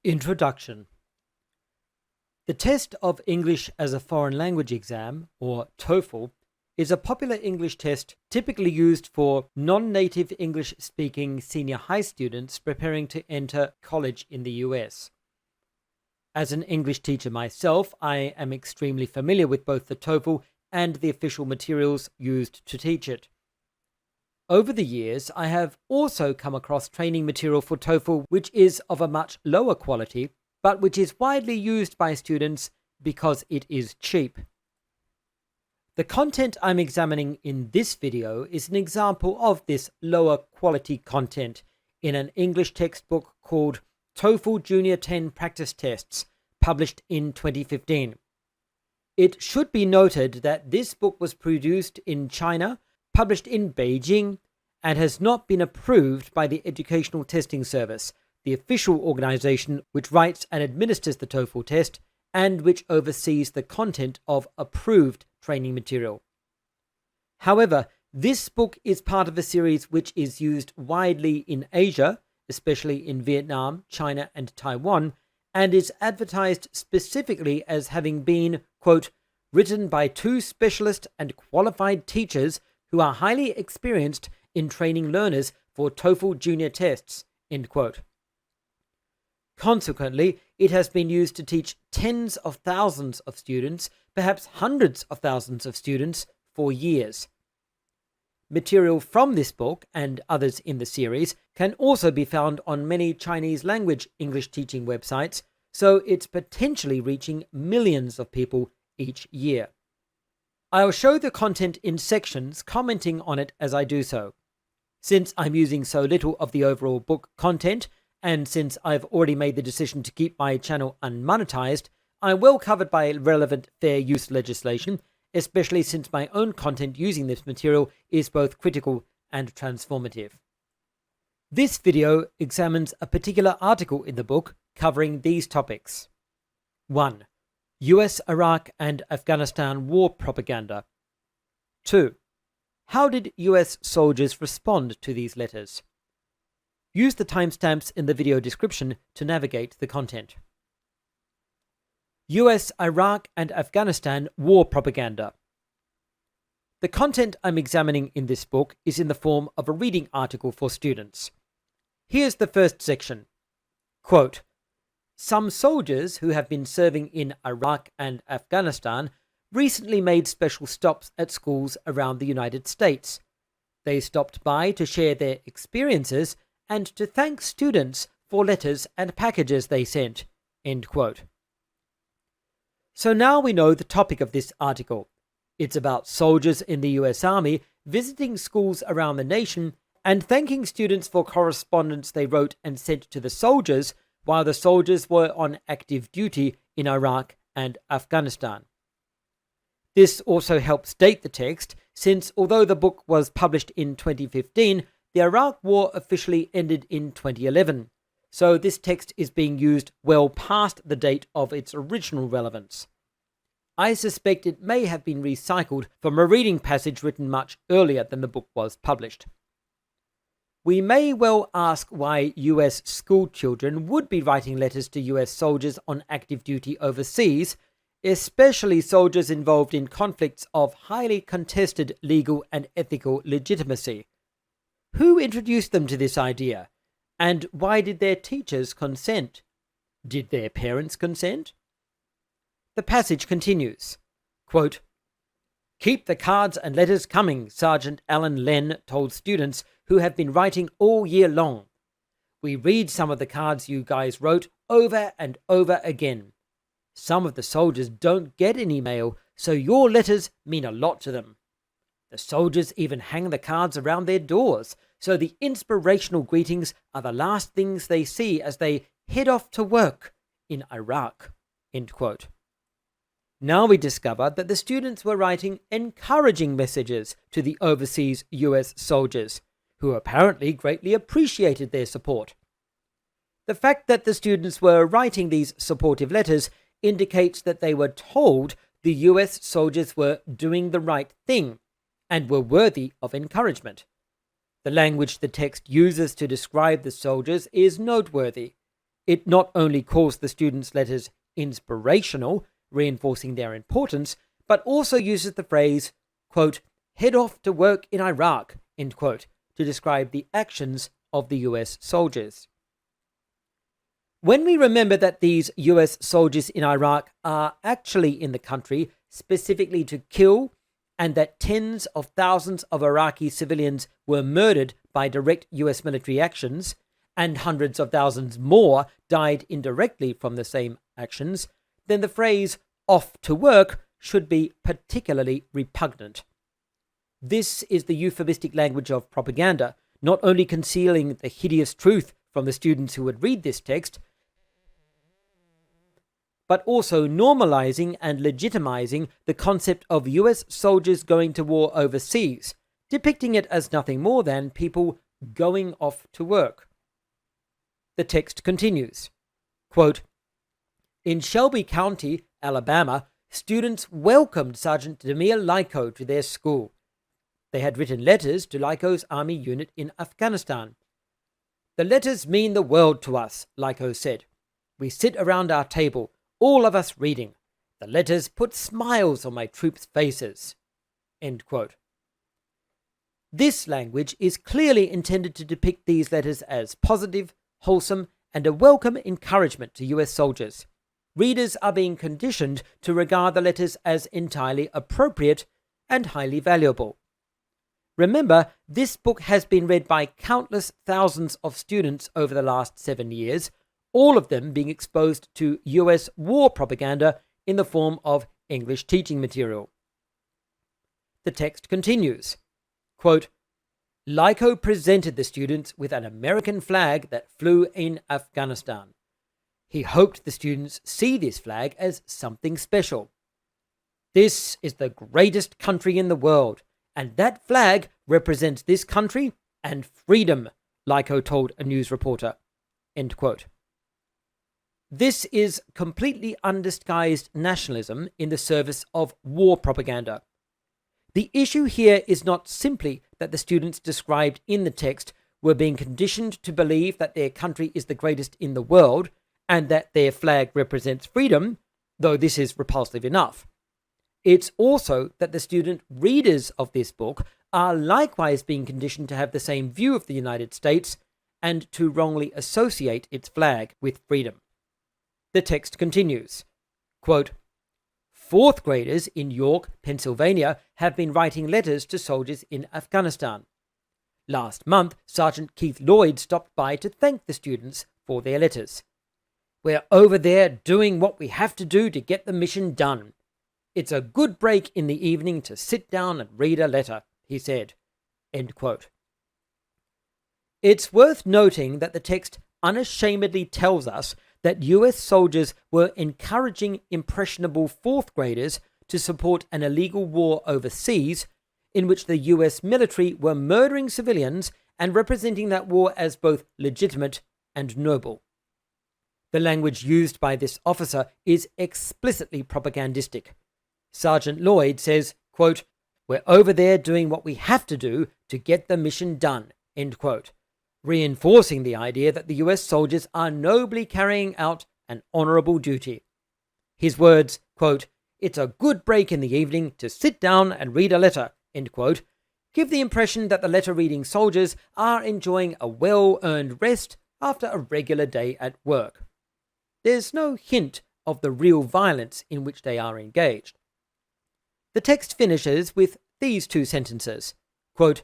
Introduction. The test of English as a Foreign Language exam, or TOEFL, is a popular English test typically used for non-native English-speaking senior high students preparing to enter college in the US. As an English teacher myself, I am extremely familiar with both the TOEFL and the official materials used to teach it. Over the years, I have also come across training material for TOEFL which is of a much lower quality, but which is widely used by students because it is cheap. The content I'm examining in this video is an example of this lower quality content in an English textbook called TOEFL Junior 10 Practice Tests, published in 2015. It should be noted that this book was produced in China, published in Beijing, and has not been approved by the Educational Testing Service, the official organization which writes and administers the TOEFL test and which oversees the content of approved training material. However, this book is part of a series which is used widely in Asia, especially in Vietnam, China, and Taiwan, and is advertised specifically as having been, quote, written by two specialist and qualified teachers who are highly experienced in training learners for TOEFL Junior tests, end quote. Consequently, it has been used to teach tens of thousands of students, perhaps hundreds of thousands of students, for years. Material from this book and others in the series can also be found on many Chinese language English teaching websites, so it's potentially reaching millions of people each year. I'll show the content in sections, commenting on it as I do so. Since I'm using so little of the overall book content, and since I've already made the decision to keep my channel unmonetized, I'm well covered by relevant fair use legislation, especially since my own content using this material is both critical and transformative. This video examines a particular article in the book covering these topics. 1. US Iraq and Afghanistan war propaganda. 2. How did US soldiers respond to these letters? Use the timestamps in the video description to navigate the content. US Iraq and Afghanistan war propaganda. The content I'm examining in this book is in the form of a reading article for students. Here's the first section. Quote, some soldiers who have been serving in Iraq and Afghanistan recently made special stops at schools around the United States. They stopped by to share their experiences and to thank students for letters and packages they sent. End quote. So now we know the topic of this article. It's about soldiers in the US Army visiting schools around the nation and thanking students for correspondence they wrote and sent to the soldiers while the soldiers were on active duty in Iraq and Afghanistan. This also helps date the text, since although the book was published in 2015, the Iraq War officially ended in 2011, so this text is being used well past the date of its original relevance. I suspect it may have been recycled from a reading passage written much earlier than the book was published. We may well ask why US schoolchildren would be writing letters to US soldiers on active duty overseas, especially soldiers involved in conflicts of highly contested legal and ethical legitimacy. Who introduced them to this idea? And why did their teachers consent? Did their parents consent? The passage continues. Quote, keep the cards and letters coming, Sergeant Alan Len told students who have been writing all year long. We read some of the cards you guys wrote over and over again. Some of the soldiers don't get any mail, so your letters mean a lot to them. The soldiers even hang the cards around their doors, so the inspirational greetings are the last things they see as they head off to work in Iraq. End quote. Now we discover that the students were writing encouraging messages to the overseas US soldiers, who apparently greatly appreciated their support. The fact that the students were writing these supportive letters indicates that they were told the US soldiers were doing the right thing and were worthy of encouragement. The language the text uses to describe the soldiers is noteworthy. It not only calls the students' letters inspirational, reinforcing their importance, but also uses the phrase, quote, head off to work in Iraq, end quote, to describe the actions of the US soldiers. When we remember that these US soldiers in Iraq are actually in the country specifically to kill, and that tens of thousands of Iraqi civilians were murdered by direct US military actions, and hundreds of thousands more died indirectly from the same actions, then the phrase off to work should be particularly repugnant. This is the euphemistic language of propaganda, not only concealing the hideous truth from the students who would read this text, but also normalizing and legitimizing the concept of US soldiers going to war overseas, depicting it as nothing more than people going off to work. The text continues, quote, in Shelby County, Alabama, students welcomed Sergeant Demir Lyko to their school. They had written letters to Lyko's army unit in Afghanistan. The letters mean the world to us, Lyko said. We sit around our table, all of us reading. The letters put smiles on my troops' faces. End quote. This language is clearly intended to depict these letters as positive, wholesome, and a welcome encouragement to US soldiers. Readers are being conditioned to regard the letters as entirely appropriate and highly valuable. Remember, this book has been read by countless thousands of students over the last 7 years, all of them being exposed to US war propaganda in the form of English teaching material. The text continues, quote, Lyko presented the students with an American flag that flew in Afghanistan. He hoped the students see this flag as something special. This is the greatest country in the world, and that flag represents this country and freedom, Lyko told a news reporter. End quote. This is completely undisguised nationalism in the service of war propaganda. The issue here is not simply that the students described in the text were being conditioned to believe that their country is the greatest in the world and that their flag represents freedom, though this is repulsive enough. It's also that the student readers of this book are likewise being conditioned to have the same view of the United States and to wrongly associate its flag with freedom. The text continues, quote, fourth graders in York, Pennsylvania have been writing letters to soldiers in Afghanistan. Last month, Sergeant Keith Lloyd stopped by to thank the students for their letters. We're over there doing what we have to do to get the mission done. It's a good break in the evening to sit down and read a letter, he said. End quote. It's worth noting that the text unashamedly tells us that US soldiers were encouraging impressionable fourth graders to support an illegal war overseas in which the US military were murdering civilians and representing that war as both legitimate and noble. The language used by this officer is explicitly propagandistic. Sergeant Lloyd says, quote, we're over there doing what we have to do to get the mission done, end quote, reinforcing the idea that the US soldiers are nobly carrying out an honorable duty. His words, quote, it's a good break in the evening to sit down and read a letter, end quote, give the impression that the letter-reading soldiers are enjoying a well-earned rest after a regular day at work. There's no hint of the real violence in which they are engaged. The text finishes with these two sentences, quote,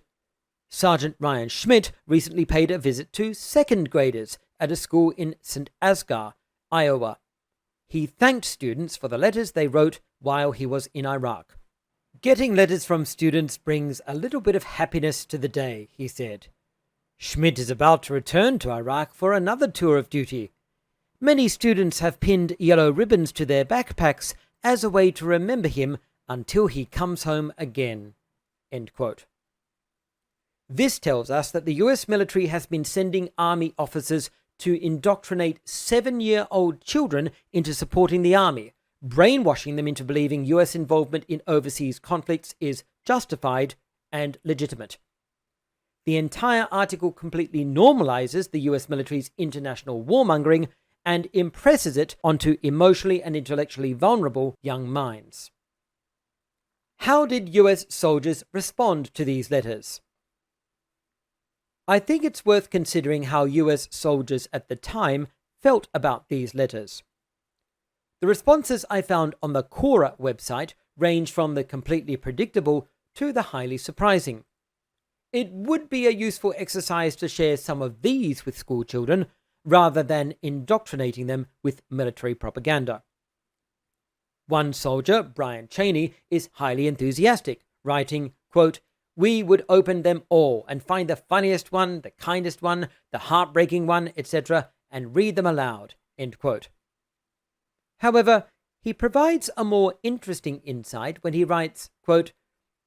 Sergeant Ryan Schmidt recently paid a visit to second graders at a school in St. Asgar, Iowa. He thanked students for the letters they wrote while he was in Iraq. Getting letters from students brings a little bit of happiness to the day, he said. Schmidt is about to return to Iraq for another tour of duty. Many students have pinned yellow ribbons to their backpacks as a way to remember him until he comes home again. End quote. This tells us that the US military has been sending army officers to indoctrinate 7-year-old children into supporting the army, brainwashing them into believing US involvement in overseas conflicts is justified and legitimate. The entire article completely normalizes the US military's international warmongering and impresses it onto emotionally and intellectually vulnerable young minds. How did US soldiers respond to these letters? I think it's worth considering how US soldiers at the time felt about these letters. The responses I found on the Quora website range from the completely predictable to the highly surprising. It would be a useful exercise to share some of these with school children rather than indoctrinating them with military propaganda. One soldier, Brian Cheney, is highly enthusiastic, writing, quote, "We would open them all and find the funniest one, the kindest one, the heartbreaking one, etc., and read them aloud," end quote. However, he provides a more interesting insight when he writes, quote,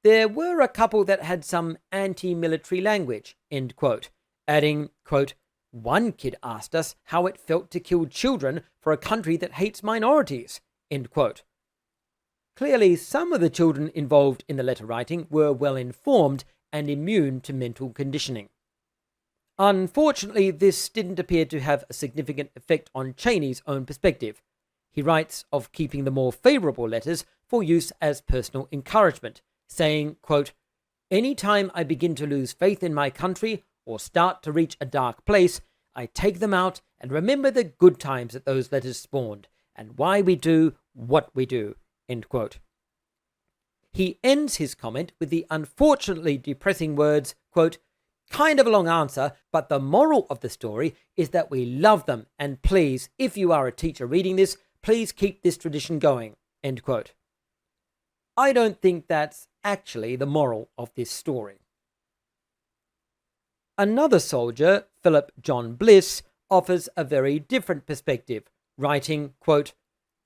"There were a couple that had some anti-military language," end quote, adding, quote, "One kid asked us how it felt to kill children for a country that hates minorities," end quote. Clearly, some of the children involved in the letter writing were well informed and immune to mental conditioning. Unfortunately, this didn't appear to have a significant effect on Cheney's own perspective. He writes of keeping the more favourable letters for use as personal encouragement, saying, quote, "Any time I begin to lose faith in my country or start to reach a dark place, I take them out and remember the good times that those letters spawned and why we do what we do," end quote. He ends his comment with the unfortunately depressing words, quote, "Kind of a long answer, but the moral of the story is that we love them, and please, if you are a teacher reading this, please keep this tradition going," end quote. I don't think that's actually the moral of this story. Another soldier, Philip John Bliss, offers a very different perspective, writing, quote,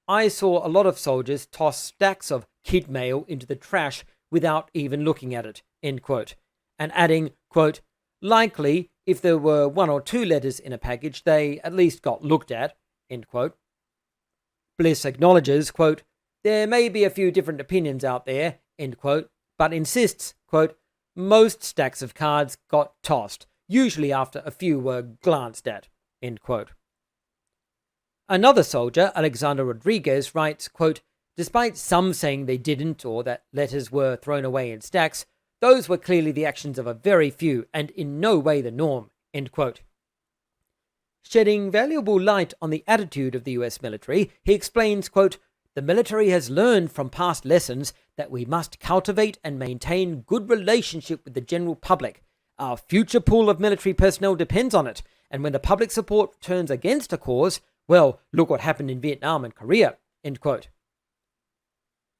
"I saw a lot of soldiers toss stacks of kid mail into the trash without even looking at it," end quote, and adding, quote, "Likely, if there were one or two letters in a package, they at least got looked at," end quote. Bliss acknowledges, quote, "There may be a few different opinions out there," end quote, but insists, quote, "Most stacks of cards got tossed, usually after a few were glanced at," end quote. Another soldier, Alexander Rodriguez, writes, quote, "Despite some saying they didn't or that letters were thrown away in stacks, those were clearly the actions of a very few and in no way the norm," end quote. Shedding valuable light on the attitude of the US military, he explains, quote, "The military has learned from past lessons that we must cultivate and maintain good relationship with the general public. Our future pool of military personnel depends on it, and when the public support turns against a cause, well, look what happened in Vietnam and Korea," end quote.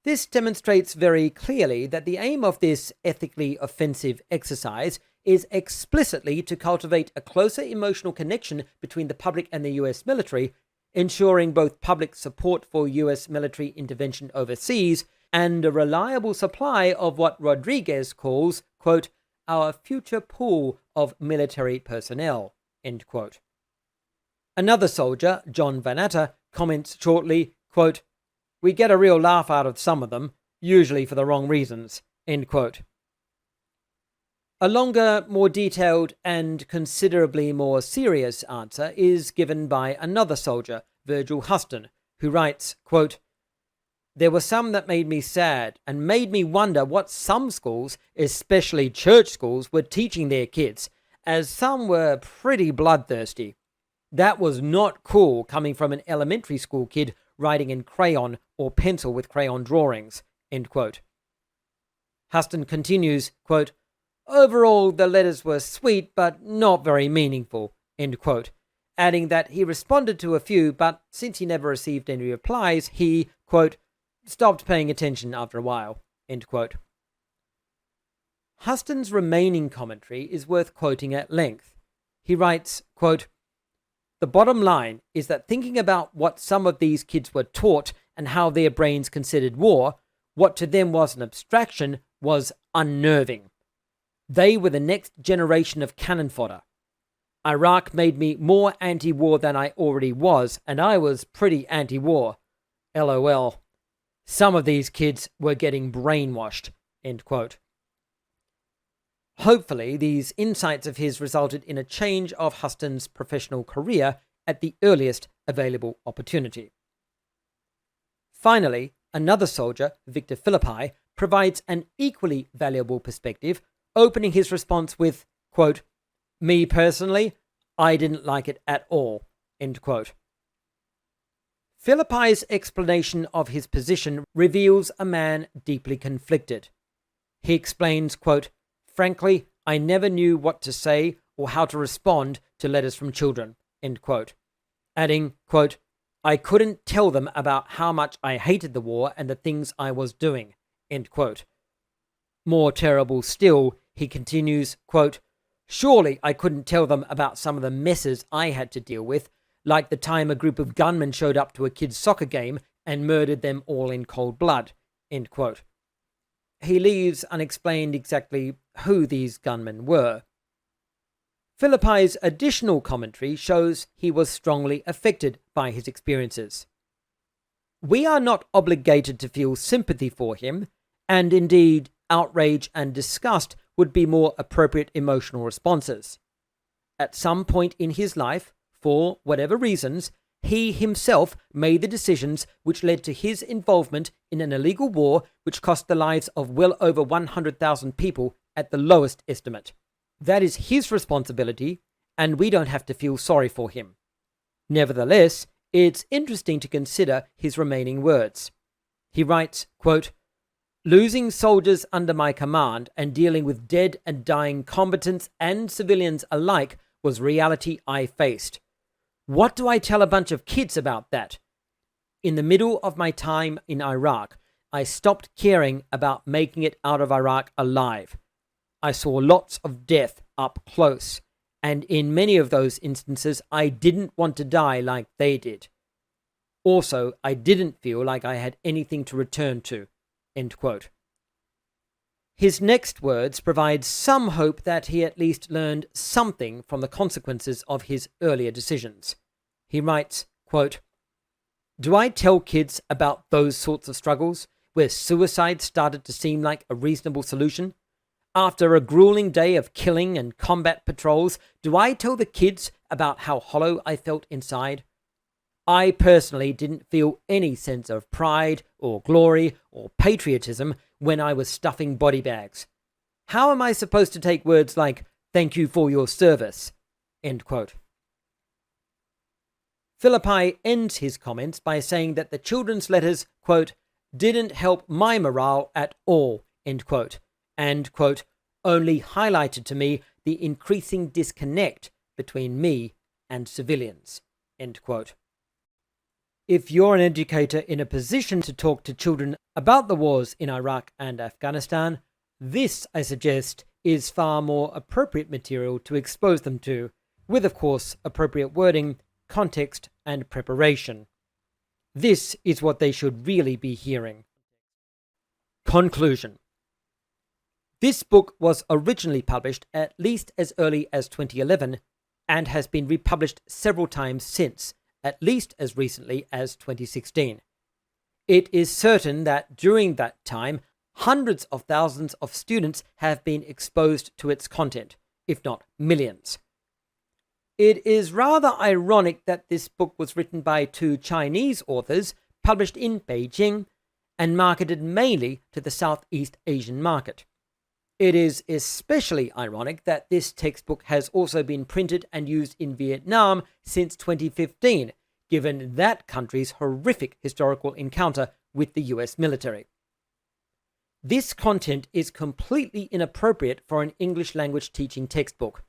This demonstrates very clearly that the aim of this ethically offensive exercise is explicitly to cultivate a closer emotional connection between the public and the US military, ensuring both public support for US military intervention overseas and a reliable supply of what Rodriguez calls, quote, "our future pool of military personnel," end quote. Another soldier, John Vanatta, comments shortly, quote, "We get a real laugh out of some of them, usually for the wrong reasons," end quote. A longer, more detailed, and considerably more serious answer is given by another soldier, Virgil Huston, who writes, quote, "There were some that made me sad and made me wonder what some schools, especially church schools, were teaching their kids, as some were pretty bloodthirsty. That was not cool coming from an elementary school kid writing in crayon or pencil with crayon drawings," end quote. Huston continues, quote, "Overall, the letters were sweet, but not very meaningful," end quote, adding that he responded to a few, but since he never received any replies, he, quote, "stopped paying attention after a while," end quote. Huston's remaining commentary is worth quoting at length. He writes, quote, "The bottom line is that thinking about what some of these kids were taught and how their brains considered war, what to them was an abstraction, was unnerving. They were the next generation of cannon fodder. Iraq made me more anti-war than I already was, and I was pretty anti-war. LOL. Some of these kids were getting brainwashed," end quote. Hopefully, these insights of his resulted in a change of Huston's professional career at the earliest available opportunity. Finally, another soldier, Victor Philippi, provides an equally valuable perspective, opening his response with, quote, "Me personally, I didn't like it at all," end quote. Philippi's explanation of his position reveals a man deeply conflicted. He explains, quote, "Frankly, I never knew what to say or how to respond to letters from children," end quote, adding, quote, "I couldn't tell them about how much I hated the war and the things I was doing," end quote. More terrible still, he continues, quote, "Surely I couldn't tell them about some of the messes I had to deal with, like the time a group of gunmen showed up to a kid's soccer game and murdered them all in cold blood," end quote. He leaves unexplained exactly who these gunmen were. Philippi's additional commentary shows he was strongly affected by his experiences. We are not obligated to feel sympathy for him, and indeed outrage and disgust would be more appropriate emotional responses. At some point in his life, for whatever reasons, he himself made the decisions which led to his involvement in an illegal war which cost the lives of well over 100,000 people at the lowest estimate. That is his responsibility, and we don't have to feel sorry for him. Nevertheless, it's interesting to consider his remaining words. He writes, quote, "Losing soldiers under my command and dealing with dead and dying combatants and civilians alike was reality I faced. What do I tell a bunch of kids about that? In the middle of my time in Iraq, I stopped caring about making it out of Iraq alive. I saw lots of death up close, and in many of those instances, I didn't want to die like they did. Also, I didn't feel like I had anything to return to," end quote. His next words provide some hope that he at least learned something from the consequences of his earlier decisions. He writes, quote, "Do I tell kids about those sorts of struggles, where suicide started to seem like a reasonable solution? After a grueling day of killing and combat patrols, do I tell the kids about how hollow I felt inside? I personally didn't feel any sense of pride or glory or patriotism when I was stuffing body bags. How am I supposed to take words like, 'Thank you for your service'?" End quote. Philippi ends his comments by saying that the children's letters, quote, "didn't help my morale at all," end quote, and, quote, "only highlighted to me the increasing disconnect between me and civilians," end quote. If you're an educator in a position to talk to children about the wars in Iraq and Afghanistan, this, I suggest, is far more appropriate material to expose them to, with, of course, appropriate wording, context, and preparation. This is what they should really be hearing. Conclusion. This book was originally published at least as early as 2011 and has been republished several times since, at least as recently as 2016. It is certain that during that time, hundreds of thousands of students have been exposed to its content, if not millions. It is rather ironic that this book was written by two Chinese authors, published in Beijing, and marketed mainly to the Southeast Asian market. It is especially ironic that this textbook has also been printed and used in Vietnam since 2015, given that country's horrific historical encounter with the US military. This content is completely inappropriate for an English language teaching textbook.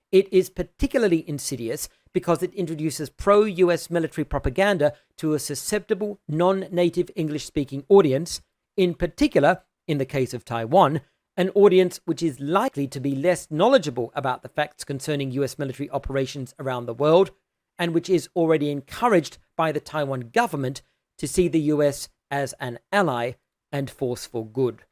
It is particularly insidious because it introduces pro-US military propaganda to a susceptible, non-native English-speaking audience, in particular, in the case of Taiwan, an audience which is likely to be less knowledgeable about the facts concerning US military operations around the world, and which is already encouraged by the Taiwan government to see the US as an ally and force for good.